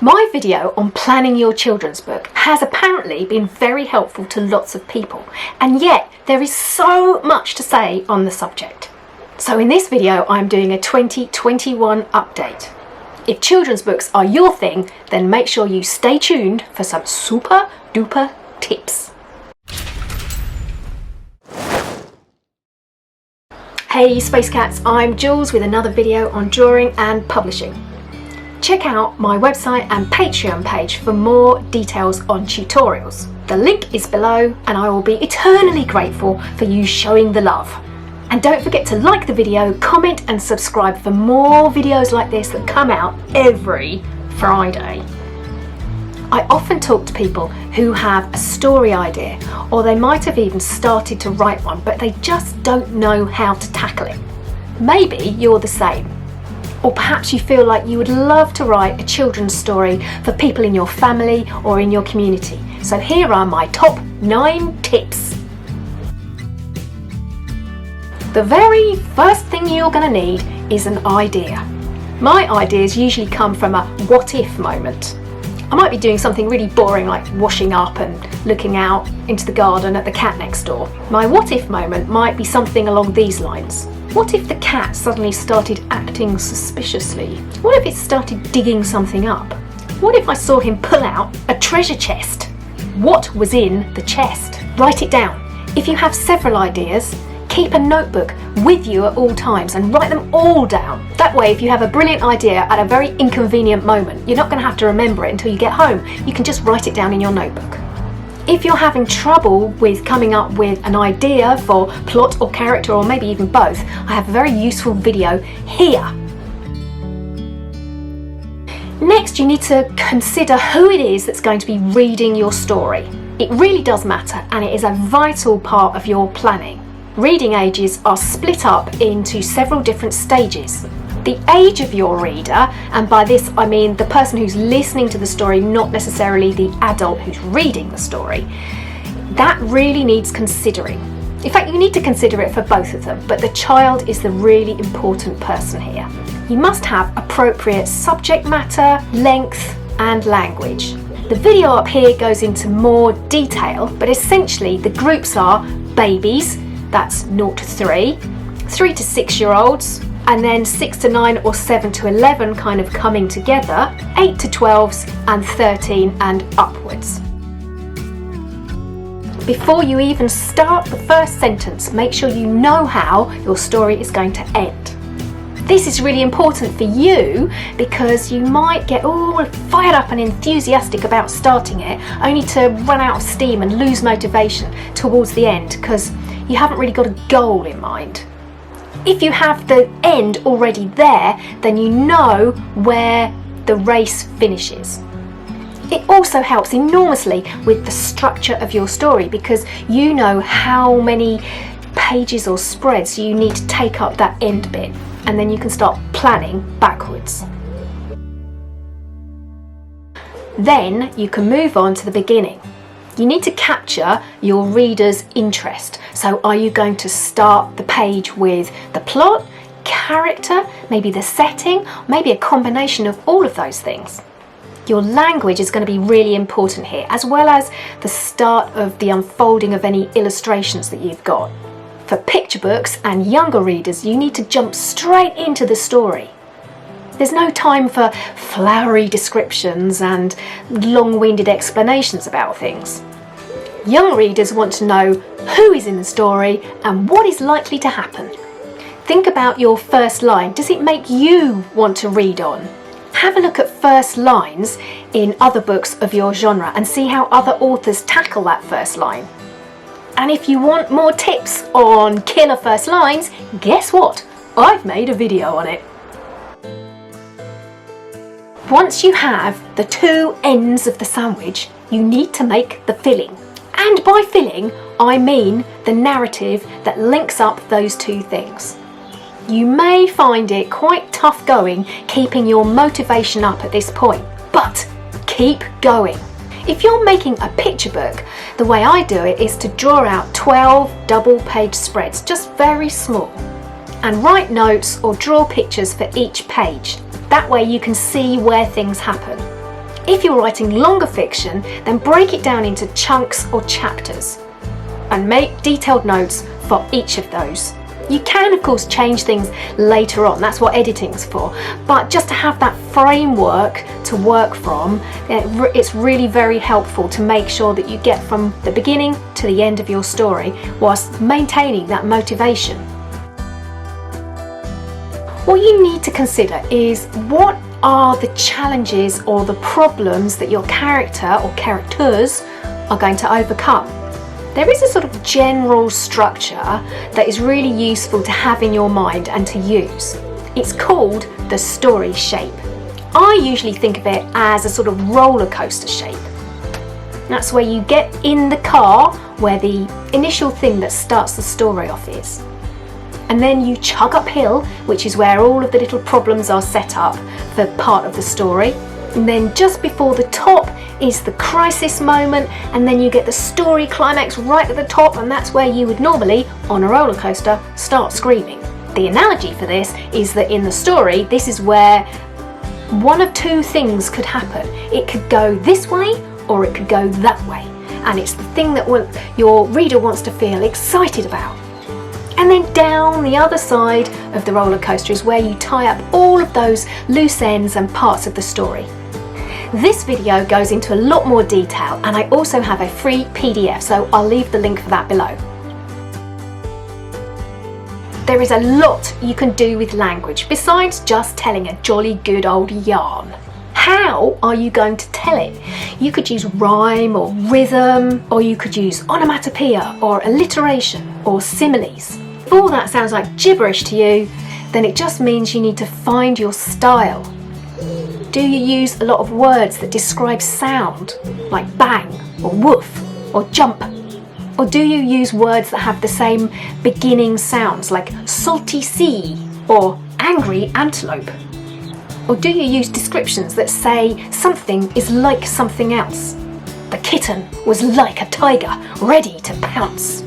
My video on planning your children's book has apparently been very helpful to lots of people, and yet there is so much to say on the subject. So in this video I'm doing a 2021 update. If children's books are your thing, then make sure you stay tuned for some super duper tips. Hey Space Cats, I'm Jules with another video on drawing and publishing. Check out my website and Patreon page for more details on tutorials. The link is below and I will be eternally grateful for you showing the love. And don't forget to like the video, comment and subscribe for more videos like this that come out every Friday. I often talk to people who have a story idea, or they might have even started to write one, but they just don't know how to tackle it. Maybe you're the same. Or perhaps you feel like you would love to write a children's story for people in your family or in your community. So here are my top 9 tips. The very first thing you're going to need is an idea. My ideas usually come from a what if moment. I might be doing something really boring like washing up and looking out into the garden at the cat next door. My what if moment might be something along these lines. What if the cat suddenly started acting suspiciously? What if it started digging something up? What if I saw him pull out a treasure chest? What was in the chest? Write it down. If you have several ideas, keep a notebook with you at all times and write them all down. That way, if you have a brilliant idea at a very inconvenient moment, you're not going to have to remember it until you get home. You can just write it down in your notebook. If you're having trouble with coming up with an idea for plot or character, or maybe even both, I have a very useful video here. Next, you need to consider who it is that's going to be reading your story. It really does matter, and it is a vital part of your planning. Reading ages are split up into several different stages. The age of your reader, and by this I mean the person who's listening to the story, not necessarily the adult who's reading the story, that really needs considering. In fact, you need to consider it for both of them, but the child is the really important person here. You must have appropriate subject matter, length and language. The video up here goes into more detail, but essentially the groups are babies, that's 0 to 3, 3 to 6-year-olds, and then 6 to 9 or 7 to 11 kind of coming together, 8 to 12s and 13 and upwards. Before you even start the first sentence, make sure you know how your story is going to end. This is really important for you because you might get all fired up and enthusiastic about starting it, only to run out of steam and lose motivation towards the end because you haven't really got a goal in mind. If you have the end already there, then you know where the race finishes. It also helps enormously with the structure of your story because you know how many pages or spreads you need to take up that end bit, and then you can start planning backwards. Then you can move on to the beginning. You need to capture your reader's interest. So are you going to start the page with the plot, character, maybe the setting, maybe a combination of all of those things? Your language is going to be really important here, as well as the start of the unfolding of any illustrations that you've got. For picture books and younger readers, you need to jump straight into the story. There's no time for flowery descriptions and long-winded explanations about things. Young readers want to know who is in the story and what is likely to happen. Think about your first line. Does it make you want to read on? Have a look at first lines in other books of your genre and see how other authors tackle that first line. And if you want more tips on killer first lines, guess what? I've made a video on it. Once you have the two ends of the sandwich, you need to make the filling. And by filling, I mean the narrative that links up those two things. You may find it quite tough going keeping your motivation up at this point, but keep going. If you're making a picture book, the way I do it is to draw out 12 double-page spreads, just very small, and write notes or draw pictures for each page. That way you can see where things happen. If you're writing longer fiction, then break it down into chunks or chapters and make detailed notes for each of those. You can, of course, change things later on. That's what editing's for. But just to have that framework to work from, it's really very helpful to make sure that you get from the beginning to the end of your story whilst maintaining that motivation. What you need to consider is what are the challenges or the problems that your character or characters are going to overcome. There is a sort of general structure that is really useful to have in your mind and to use. It's called the story shape. I usually think of it as a sort of roller coaster shape. That's where you get in the car where the initial thing that starts the story off is. And then you chug uphill, which is where all of the little problems are set up for part of the story. And then just before the top is the crisis moment, and then you get the story climax right at the top, and that's where you would normally, on a roller coaster, start screaming. The analogy for this is that in the story, this is where one of two things could happen. It could go this way or it could go that way, and it's the thing that your reader wants to feel excited about. And then down the other side of the roller coaster is where you tie up all of those loose ends and parts of the story. This video goes into a lot more detail, and I also have a free PDF, so I'll leave the link for that below. There is a lot you can do with language besides just telling a jolly good old yarn. How are you going to tell it? You could use rhyme or rhythm, or you could use onomatopoeia or alliteration or similes. If all that sounds like gibberish to you, then it just means you need to find your style. Do you use a lot of words that describe sound, like bang or woof or jump? Or do you use words that have the same beginning sounds, like salty sea or angry antelope? Or do you use descriptions that say something is like something else? The kitten was like a tiger, ready to pounce.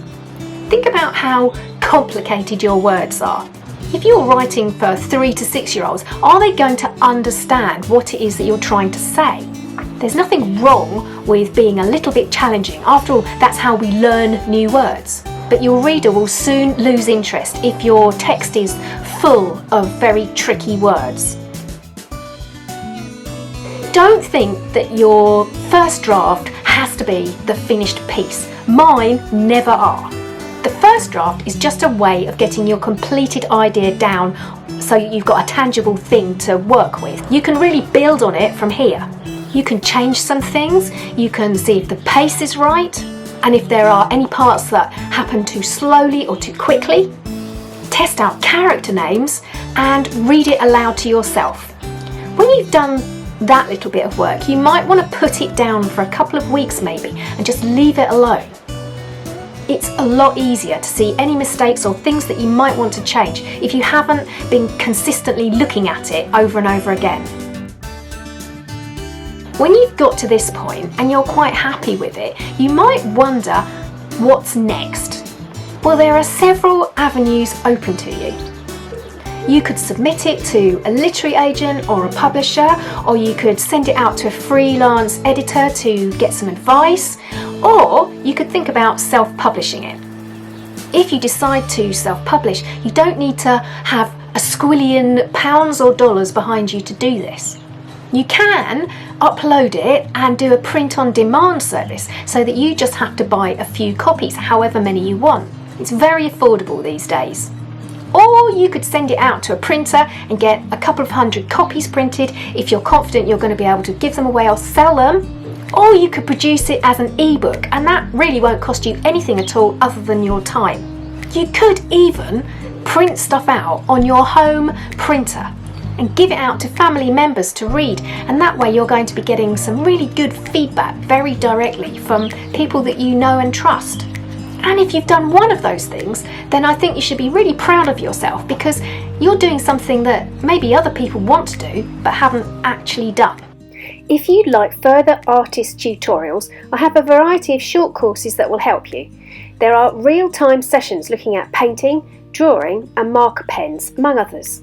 Think about how complicated your words are. If you're writing for 3 to 6 year olds, are they going to understand what it is that you're trying to say? There's nothing wrong with being a little bit challenging. After all, that's how we learn new words. But your reader will soon lose interest if your text is full of very tricky words. Don't think that your first draft has to be the finished piece. Mine never are. The first draft is just a way of getting your completed idea down so you've got a tangible thing to work with. You can really build on it from here. You can change some things, you can see if the pace is right, and if there are any parts that happen too slowly or too quickly. Test out character names and read it aloud to yourself. When you've done that little bit of work, you might want to put it down for a couple of weeks maybe and just leave it alone. It's a lot easier to see any mistakes or things that you might want to change if you haven't been consistently looking at it over and over again. When you've got to this point and you're quite happy with it, you might wonder what's next. Well, there are several avenues open to you. You could submit it to a literary agent or a publisher, or you could send it out to a freelance editor to get some advice, or you could think about self-publishing it. If you decide to self-publish, you don't need to have a squillion pounds or dollars behind you to do this. You can upload it and do a print-on-demand service so that you just have to buy a few copies, however many you want. It's very affordable these days. Or you could send it out to a printer and get a couple of 100 copies printed if you're confident you're going to be able to give them away or sell them. Or you could produce it as an ebook, and that really won't cost you anything at all other than your time. You could even print stuff out on your home printer and give it out to family members to read, and that way you're going to be getting some really good feedback very directly from people that you know and trust. And if you've done one of those things, then I think you should be really proud of yourself, because you're doing something that maybe other people want to do but haven't actually done. If you'd like further artist tutorials, I have a variety of short courses that will help you. There are real-time sessions looking at painting, drawing and marker pens, among others.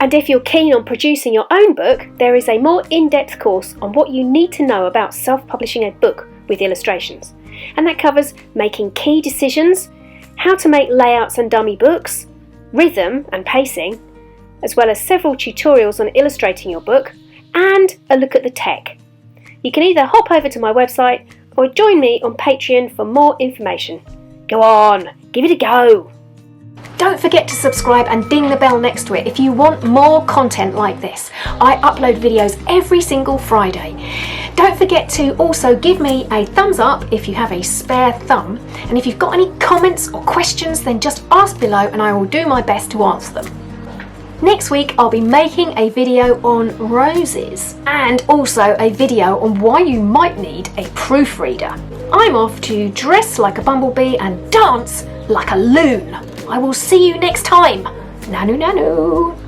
And if you're keen on producing your own book, there is a more in-depth course on what you need to know about self-publishing a book with illustrations. And that covers making key decisions, how to make layouts and dummy books, rhythm and pacing, as well as several tutorials on illustrating your book, and a look at the tech. You can either hop over to my website or join me on Patreon for more information. Go on, give it a go! Don't forget to subscribe and ding the bell next to it if you want more content like this. I upload videos every single Friday. Don't forget to also give me a thumbs up if you have a spare thumb. And if you've got any comments or questions, then just ask below and I will do my best to answer them. Next week I'll be making a video on roses and also a video on why you might need a proofreader. I'm off to dress like a bumblebee and dance like a loon. I will see you next time. Nanu nanu.